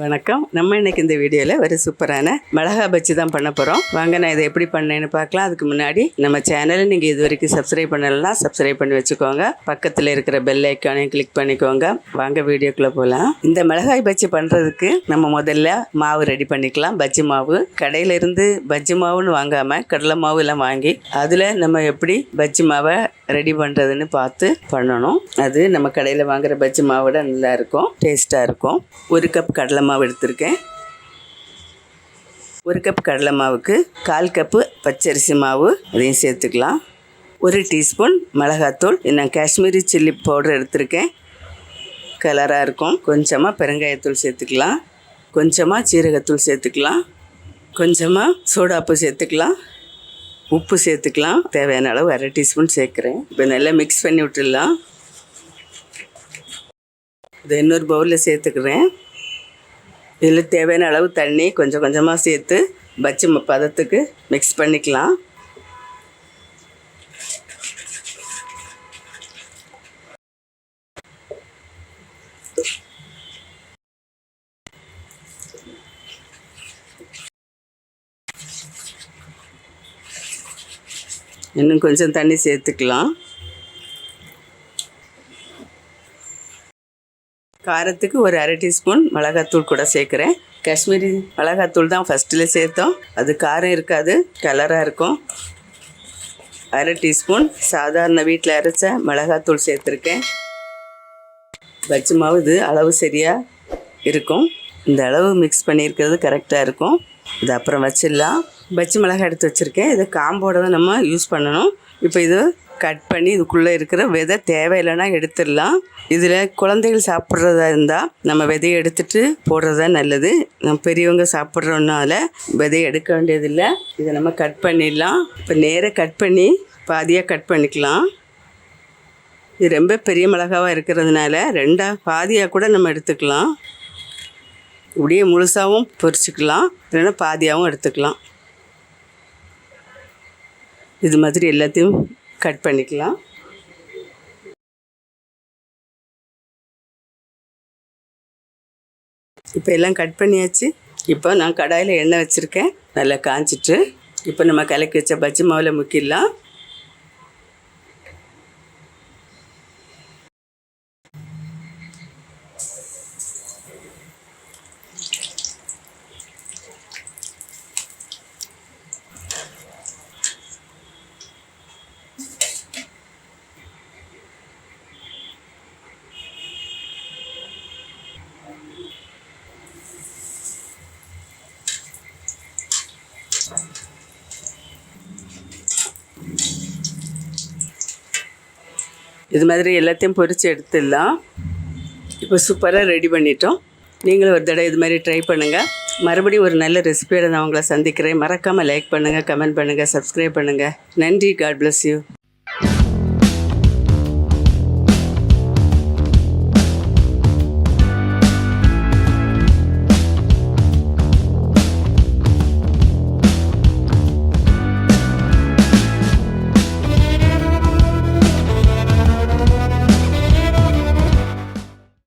வணக்கம். நம்ம இன்னைக்கு இந்த வீடியோவில் ஒரு சூப்பரான மிளகாய் பஜ்ஜி தான் பண்ண போகிறோம். வாங்க நான் இதை எப்படி பண்ணேன்னு பார்க்கலாம். அதுக்கு முன்னாடி நம்ம சேனலை நீங்கள் இது வரைக்கும் சப்ஸ்கிரைப் பண்ணலாம், சப்ஸ்கிரைப் பண்ணி வச்சுக்கோங்க. பக்கத்தில் இருக்கிற பெல் ஐக்கானையும் கிளிக் பண்ணிக்கோங்க. வாங்க வீடியோக்குள்ளே போகலாம். இந்த மிளகாய் பஜ்ஜி பண்ணுறதுக்கு நம்ம முதல்ல மாவு ரெடி பண்ணிக்கலாம். பஜ்ஜி மாவு கடையிலேருந்து பஜ்ஜி மாவுன்னு வாங்காமல் கடலை மாவு எல்லாம் வாங்கி அதில் நம்ம எப்படி பஜ்ஜி மாவை ரெடி பண்ணுறதுன்னு பார்த்து பண்ணணும். அது நம்ம கடையில் வாங்குகிற பஜ்ஜி மாவோட நல்லா இருக்கும், டேஸ்ட்டாக இருக்கும். 1 கப் கடலை மாவு எடுத்திருக்கேன். 1 கப் கடலை மாவுக்கு 1/4 கப்பு பச்சரிசி மாவு அதையும் சேர்த்துக்கலாம். 1 டீஸ்பூன் மிளகாத்தூள், நான் காஷ்மீரி சில்லி பவுடர் எடுத்திருக்கேன், கலராக இருக்கும். கொஞ்சமாக பெருங்காயத்தூள் சேர்த்துக்கலாம், கொஞ்சமாக சீரகத்தூள் சேர்த்துக்கலாம், கொஞ்சமாக சோடாப்பு சேர்த்துக்கலாம், உப்பு சேர்த்துக்கலாம். தேவையான அளவு 1/2 டீஸ்பூன் சேர்க்குறேன். இப்போ நல்லா மிக்ஸ் பண்ணி விட்டுடலாம். இதை இன்னொரு பவுலில் சேர்த்துக்கிறேன். இதில் தேவையான அளவு தண்ணி கொஞ்சம் கொஞ்சமாக சேர்த்து பஜ்ஜி பதத்துக்கு மிக்ஸ் பண்ணிக்கலாம். இன்னும் கொஞ்சம் தண்ணி சேர்த்துக்கலாம். காரத்துக்கு ஒரு 1/2 டீஸ்பூன் மிளகாத்தூள் கூட சேர்க்குறேன். காஷ்மீரி மிளகாத்தூள் தான் ஃபஸ்ட்டில் சேர்த்தோம், அது காரம் இருக்காது, கலராக இருக்கும். 1/2 டீஸ்பூன் சாதாரண வீட்டில் அரைச்ச மிளகாத்தூள் சேர்த்துருக்கேன். பஜ்ஜி மாவு இது அளவு சரியாக இருக்கும். இந்த அளவு மிக்ஸ் பண்ணியிருக்கிறது கரெக்டாக இருக்கும். இது அப்புறம் வச்சிடலாம். பஜ்ஜி மிளகாய் எடுத்து வச்சுருக்கேன். இதை காம்போட தான் நம்ம யூஸ் பண்ணணும். இப்போ இது கட் பண்ணி இதுக்குள்ளே இருக்கிற விதை தேவையில்லைன்னா எடுத்துடலாம். இதில் குழந்தைகள் சாப்பிட்றதா இருந்தால் நம்ம விதையை எடுத்துகிட்டு போடுறதா நல்லது. நம்ம பெரியவங்க சாப்பிட்றோன்னால விதையை எடுக்க வேண்டியதில்லை. இதை நம்ம கட் பண்ணிடலாம். இப்போ நேராக கட் பண்ணி பாதியாக கட் பண்ணிக்கலாம். இது ரொம்ப பெரிய மிளகாவாக இருக்கிறதுனால 2 பாதியாக கூட நம்ம எடுத்துக்கலாம். இப்படியே முழுசாகவும் பொரிச்சிக்கலாம், இல்லைன்னா பாதியாகவும் எடுத்துக்கலாம். இது மாதிரி எல்லாத்தையும் கட் பண்ணிக்கலாம். இப்போ எல்லாம் கட் பண்ணியாச்சு. இப்போ நான் கடாயில் எண்ணெய் வச்சுருக்கேன், நல்லா காய்ச்சிட்டு இப்போ நம்ம கலக்கி வச்ச பஜ்ஜி மாவில் முக்கிடலாம். இது மாதிரி எல்லாத்தையும் பொரித்து எடுத்துடலாம். இப்போ சூப்பராக ரெடி பண்ணிட்டோம். நீங்களும் ஒரு தடவை இது மாதிரி ட்ரை பண்ணுங்கள். மறுபடியும் ஒரு நல்ல ரெசிபியோட நான் உங்களை சந்திக்கிறேன். மறக்காமல் லைக் பண்ணுங்கள், கமெண்ட் பண்ணுங்கள், சப்ஸ்கிரைப் பண்ணுங்கள். நன்றி. God bless you.